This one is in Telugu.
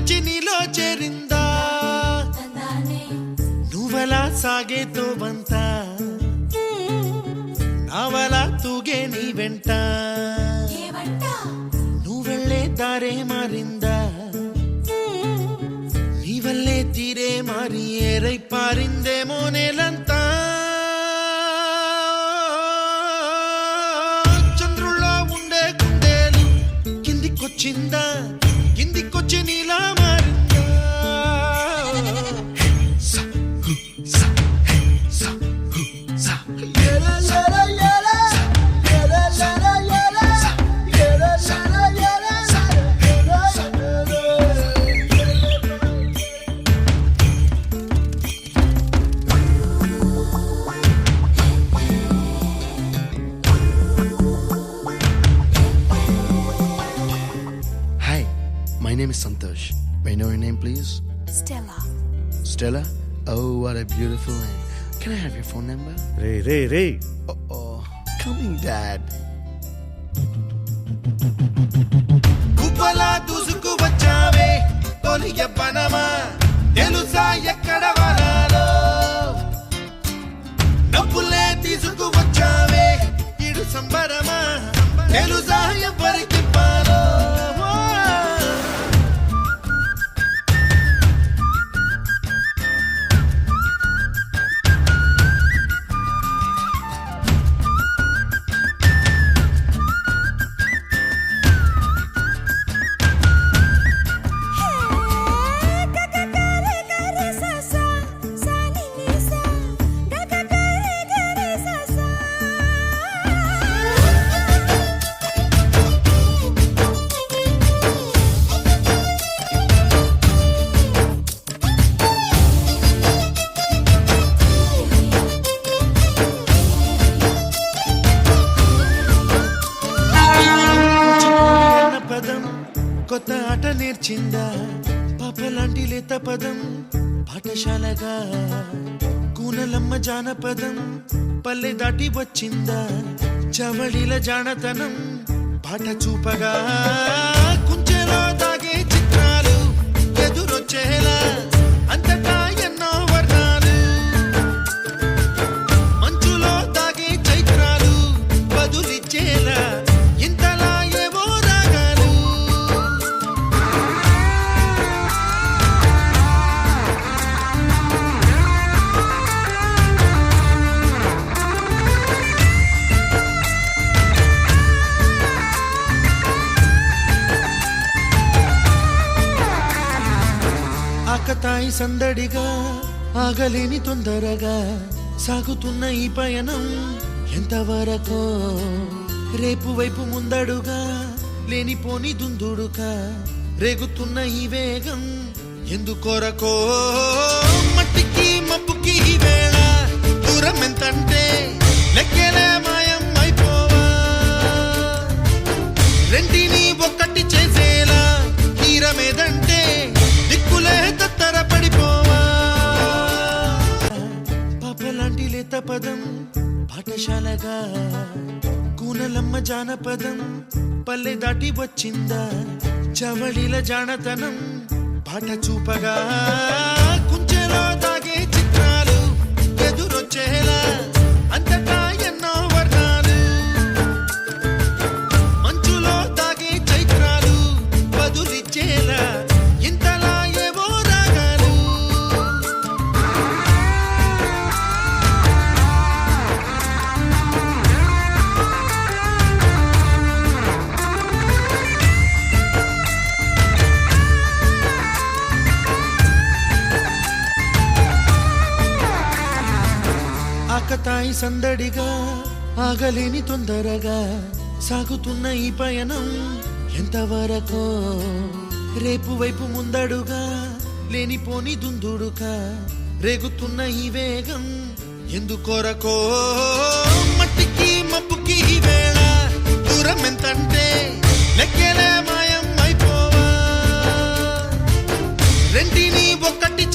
కిందికొచ్చి నీలో చేరిందా నువ్వలా సాగేతో బంత నావలా తూగే నీ వెంట నువ్వెళ్ళే దారే మారిందా నీ వల్లే తీరే మారి ఏరై పారిందేమో నేలంతా చంద్రుల్లో ఉండే గుండెలు కిందికొచ్చిందా కిందికొచ్చి నీలా మారిందా My name is Santosh. May I know your name, please? Stella. Stella? Oh, what a beautiful name. Can I have your phone number? Ray Oh, coming, Dad. కుప్పలా దూసుకు వచ్చావే తొలి ఎప్పనమా తెలుసా ఎక్కడ వనాలో నవ్వులే తీసుకు వచ్చావే ఇడు సంబరమా తెలుసా ఎవరికి పాలో కొత్త ఆట నేర్చిందా పాపలాంటి లేత పదం పాఠశాలగా కూనలమ్మ జానపదం పల్లె దాటి వచ్చిందా చవళిల జానతనం పాట చూపగా కుంచెలో దాగే చిత్రాలు ఎదురొచ్చేలా అంతటా ఎన్నో వర్ణాలు మంచులో దాగే చైత్రాలు బదులిచ్చేలా ఇంతలా ఏవో రాగాలు ఆకతాయి సందడిగా ఆగలేని తొందరగా సాగుతున్న ఈ పయనం ఎంతవరకో రేపు వైపు ముందడుగా లేనిపోని దుందుడుగా రేగుతున్న ఈ వేగం ఎందుకొరకో మట్టికి మబ్బుకి ఈ వేళ దూరం ఎంతంటే లెక్కలే మాయం అయిపోవా రెంటిని ఒక్కటి చేసేలా తీరమేదంటే దిక్కులే తత్తర పడిపోవా పాపలాంటి లేత పదం పాఠశాలగా కూనలమ్మ జానపదం పల్లె దాటి వచ్చిందా చవళిల జానతనం పాట చూపగా కుంచెలో దాగే చిత్రాలు ఎదురొచ్చేలా అంతటా ఎన్నో వర్ణాలు మంచులో దాగే చైత్రాలు బదులిచ్చేలా ఇంతలా ఏవో రాగాలు ఆకతాయి సందడిగా ఆగలేని తొందరగా సాగుతున్న ఈ పయనం ఎంతవరకో రేపు వైపు ముందడుగా లేనిపోని దుందుడుగా రేగుతున్న ఈ వేగం ఎందుకొరకో మట్టికి మబ్బుకి ఈ వేళ దూరం ఎంతంటే లెక్కలే మాయం అయిపోవా రెంటిని ఒక్కటి